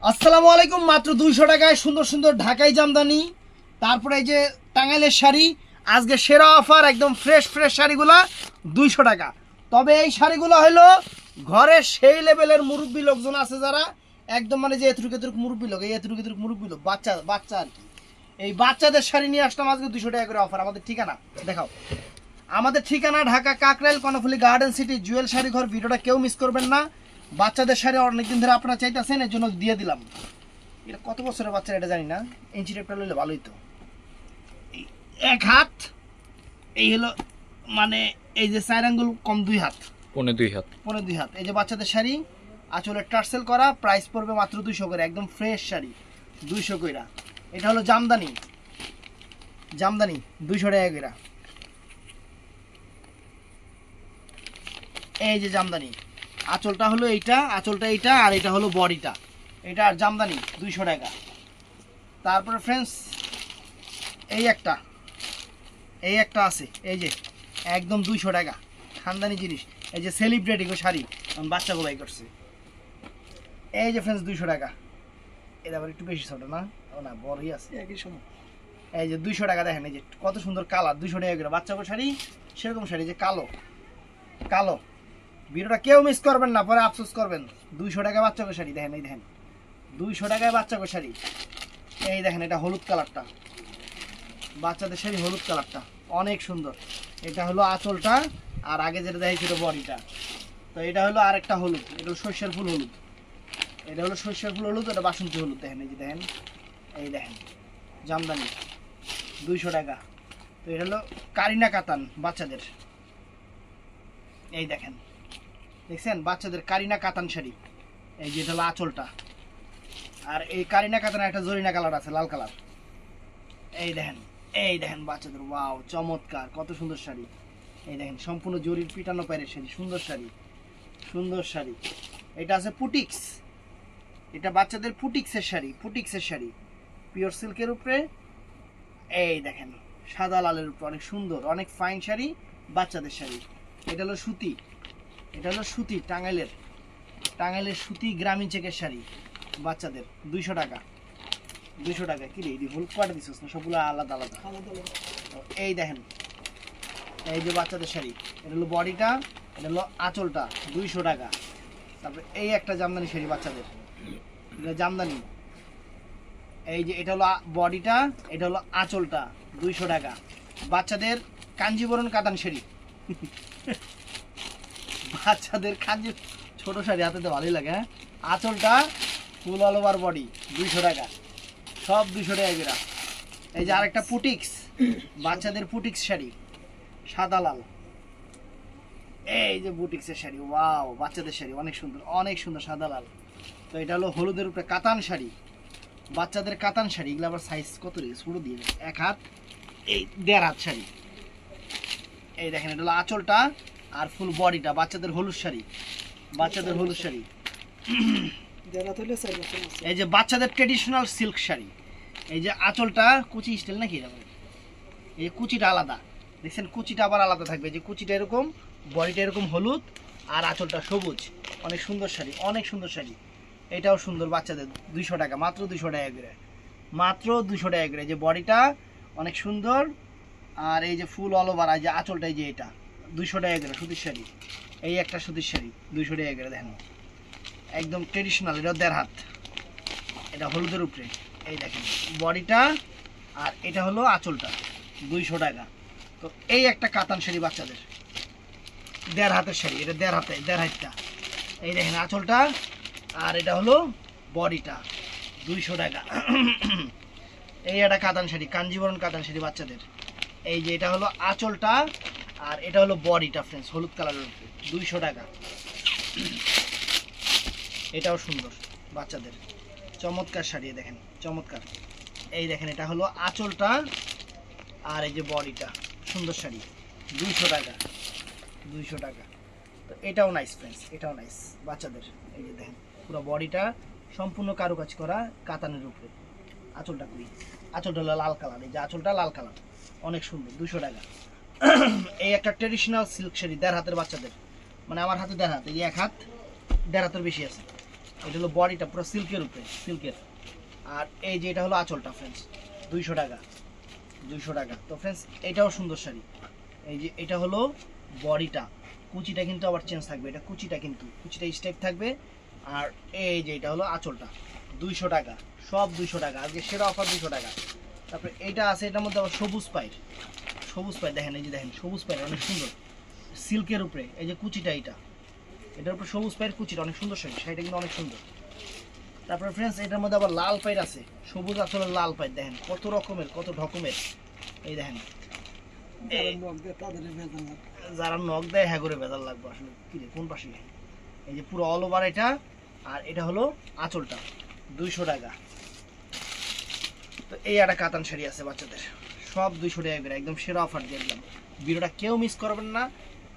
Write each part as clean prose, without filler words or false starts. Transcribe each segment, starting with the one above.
আসসালামু আলাইকুম। মাত্র 200 টাকায় সুন্দর সুন্দর ঢাকাই জামদানি, তারপরে এই যে টাঙ্গাইলের শাড়ি। আজকে সেরা অফার, একদম ফ্রেশ ফ্রেশ শাড়িগুলা 200 টাকা। তবে এই শাড়িগুলো হলো ঘরের সেই লেভেলের মুরব্বী লোকজন আছে যারা একদম মানে যে এতটুকু মুরব্বী লোক, এই এতটুকু মুরব্বী লোক, বাচ্চা বাচ্চা আর কি, এই বাচ্চাদের শাড়ি নিয়ে আসলাম আজকে 200 টাকা করে অফার। আমাদের ঠিকানা দেখাও, আমাদের ঠিকানা ঢাকা কাকরাইল কর্ণফুলী গার্ডেন সিটি জুয়েল শাড়ি ঘর। ভিডিওটা কেউ মিস করবেন না। বাচ্চাদের শাড়ি অনেকদিন ধরে আপনারা চাইতেছেন, এর জন্য দিয়ে দিলাম। এটা কত বছরের বাচ্চারা এটা জানি না, ইঞ্চি টেপটা লইলে ভালোই তো। এক হাত এই হলো মানে এই যে 4 আঙ্গুল কম 2 হাত, পৌনে 2 হাত, পৌনে 2 হাত। এই যে বাচ্চাদের শাড়ি, আঁচলে টার্সেল করা, প্রাইস পড়বে মাত্র 200 করে। একদম ফ্রেশ শাড়ি 200 কইরা। এটা হলো জামদানি, জামদানি 200 টাকা কইরা। এই যে জামদানি, আঁচলটা হলো এইটা, আঁচলটা এইটা, আর এটা হলো বডিটা, এটা আর জামদানি 200 টাকা। তারপরে ফ্রেন্ডস এই একটা আছে, এই যে একদম 200 টাকা, খানদানি জিনিস। এই যে সেলিব্রিটি গো শাড়ি, বাচ্চা গোলাই করছে। এই যে ফ্রেন্ডস 200 টাকা। এটা আবার একটু বেশি ছোট না, ও না বড়ই আছে একই সময়। এই যে 200 টাকা, দেখেন এই যে কত সুন্দর কালার, 200 টাকা করে বাচ্চা গো শাড়ি, সেরকম শাড়ি যে কালো কালো। ভিডিওটা কেউ মিস করবেন না, পরে আফসোস করবেন। 200 টাকা বাচ্চা গো শাড়ি, দেখেন এই দেখেন 200 টাকায় বাচ্চা গো শাড়ি। এই দেখেন এটা হলুদ কালারটা, বাচ্চাদের শাড়ি হলুদ কালারটা অনেক সুন্দর। এটা হলো আঁচলটা, আর আগে যেটা দেখেছিল বডিটা। তো এটা হলো আরেকটা হলুদ, এটা হলো সর্ষের ফুল হলুদ, এটা হলো সর্ষের ফুল হলুদ, এটা বাসন্তী হলুদ। দেখেন এই যে দেখেন, এই দেখেন জামদানি 200 টাকা। তো এটা হলো কারিনা কাতান বাচ্চাদের, এই দেখেন দেখছেন বাচ্চাদের কারিনা কাতান শাড়ি। এই যে এটা হলো আঁচলটা, আর এই কারিনা কাতান একটা জরিনা কালার আছে, লাল কালার। এই দেখেন, এই দেখেন বাচ্চাদের, ওয়াও চমৎকার, কত সুন্দর শাড়ি। এই দেখেন সম্পূর্ণ জরির পিটানো পায়ের শাড়ি, সুন্দর শাড়ি, সুন্দর শাড়ি। এটা আছে পুটিক্স, এটা বাচ্চাদের পুটিক্সের শাড়ি, পুটিক্সের শাড়ি পিওর সিল্কের উপরে। এই দেখেন সাদা লালের উপরে, অনেক সুন্দর, অনেক ফাইন শাড়ি, বাচ্চাদের শাড়ি। এটা হলো সুতি, এটা হলো সুতি, টাঙ্গাইলের সুতি গ্রামীণ চেকের শাড়ি বাচ্চাদের 200 টাকা। 200 টাকা কি রে, ভুল কোয়াটা দিছিস না, সবগুলো আলাদা আলাদা। এই দেখেন এই যে বাচ্চাদের শাড়ি, এটা হলো বডিটা, এটা হলো আঁচলটা 200 টাকা। তারপরে এই একটা জামদানি শাড়ি বাচ্চাদের, এটা জামদানি। এই যে এটা হলো বডিটা, এটা হলো আঁচলটা 200 টাকা। বাচ্চাদের কাঞ্জিবরণ কাতান শাড়ি বাচ্চাদের কাঞ্জি ছোট শাড়ি হাতে তো ভালোই লাগে। হ্যাঁ, আঁচলটা ফুল অল ওভার বডি 200 টাকা, সব 200 টাকা করে। এই যে আরেকটা পুটিক্স, বাচ্চাদের পুটিক্স শাড়ি সাদা লাল। এই যে বুটিক্সের শাড়ি, ওয়াও বাচ্চাদের শাড়ি অনেক সুন্দর, অনেক সুন্দর সাদা লাল। তো এটা হলো হলুদের উপরে কাতান শাড়ি, বাচ্চাদের কাতান শাড়ি। এগুলো আবার সাইজ কত রে, ছোট দিয়ে 1 হাত, এই 1.5 হাত শাড়ি। এই দেখেন এটা হলো আঁচলটা আর ফুল বডিটা, বাচ্চাদের হলুদ শাড়ি, বাচ্চাদের হলুদ শাড়ি। এই যে বাচ্চাদের ট্রেডিশনাল সিল্ক শাড়ি, এই যে আঁচলটা কুচি স্টাইল নাকি, এই কুচিটা আলাদা, দেখছেন কুচিটা আবার আলাদা থাকবে। যে কুচিটা এরকম, বডিটা এরকম হলুদ, আর আঁচলটা সবুজ, অনেক সুন্দর শাড়ি, অনেক সুন্দর শাড়ি। এটাও সুন্দর বাচ্চাদের 200 টাকা, মাত্র 200 টাকা করে, মাত্র 200 টাকা করে। যে বডিটা অনেক সুন্দর, আর এই যে ফুল অল ওভার, এই যে আঁচলটা, এই যে এটা 200 টাকা করে সুতির শাড়ি। এই একটা সুতির শাড়ি 200 টাকা করে, দেখেন একদম ট্রেডিশনাল। এটা 1.5 হাত, এটা হলুদের উপরে। এই দেখেন বডিটা, আর এটা হলো আঁচলটা 200 টাকা। তো এই একটা কাতান শাড়ি বাচ্চাদের 1.5 হাতের শাড়ি, এটা 1.5 হাতটা। এই দেখেন আঁচলটা, আর এটা হলো বডিটা 200 টাকা। এই একটা কাতান শাড়ি, কাঞ্জিবরণ কাতান শাড়ি বাচ্চাদের। এই যে এটা হলো আঁচলটা, আর এটা হলো বডিটা ফ্রেন্ডস, হলুদ কালারের উপরে 200 টাকা। এটাও সুন্দর বাচ্চাদের, চমৎকার শাড়ি, দেখেন চমৎকার। এই দেখেন এটা হলো আঁচলটা, আর এই যে বডিটা, সুন্দর শাড়ি 200 টাকা, 200 টাকা। তো এটাও নাইস ফ্রেন্ডস, এটাও নাইস বাচ্চাদের। এই যে দেখেন পুরো বডিটা সম্পূর্ণ কারুকাজ করা কাতানের উপরে। আঁচলটা করি, আঁচলটা হলো লাল কালার, এই যে আঁচলটা লাল কালার, অনেক সুন্দর 200 টাকা। এই একটা ট্রেডিশনাল সিল্ক শাড়ি 1.5 হাতের বাচ্চাদের, মানে আমার হাতে 1.5 হাত, এই 1 হাত 1.5 হাতের বেশি আছে। এটা হলো বডিটা পুরো সিল্কের উপরে, সিল্কের। আর এই যে এটা হলো আঁচলটা ফ্রেন্ডস, 200 টাকা, 200 টাকা। তো ফ্রেন্ডস এটাও সুন্দর শাড়ি। এই যে এটা হলো বডিটা, কুচিটা কিন্তু আবার চেঞ্জ থাকবে, এটা কুচিটা কিন্তু কুচিটা স্টেপ থাকবে। আর এই যে এটা হলো আঁচলটা, 200 টাকা, সব 200 টাকা, আজকে সেরা অফার 200 টাকা। তারপরে এটা আছে, এটার মধ্যে আবার সবুজ পাইর, সবুজ পাইর দেখেন, এই যে দেখেন সবুজ পাইর অনেক সুন্দর সিল্কের উপরে। এই যে কুচিটা এইটা, এটার উপর সবুজ পাইর কুচিটা অনেক সুন্দর শাড়ি, শাড়িটা কিন্তু অনেক সুন্দর। তারপরে ফ্রেন্ডস এটার মধ্যে আবার লাল পাইর আছে, সবুজ আসলে লাল পাইর দেখেন কত রকমের কত রকমের। এই দেখেন যারা নখ দেয় হ্যাঁ করে বেজাল লাগবে আসলে, কি রে কোন পাশে। এই যে পুরো অল ওভার এটা। আর এটা হলো আঁচলটা, 200 টাকা। তো এই একটা কাতান শাড়ি আছে বাচ্চাদের, সব 200 টাকা করে, একদম সেরা অফার দিয়ে দিলাম। ভিডিওটা কেউ মিস করবেন না,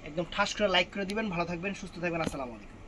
একদম ঠাস করে লাইক করে দিবেন। ভালো থাকবেন, সুস্থ থাকবেন, আসসালামু আলাইকুম।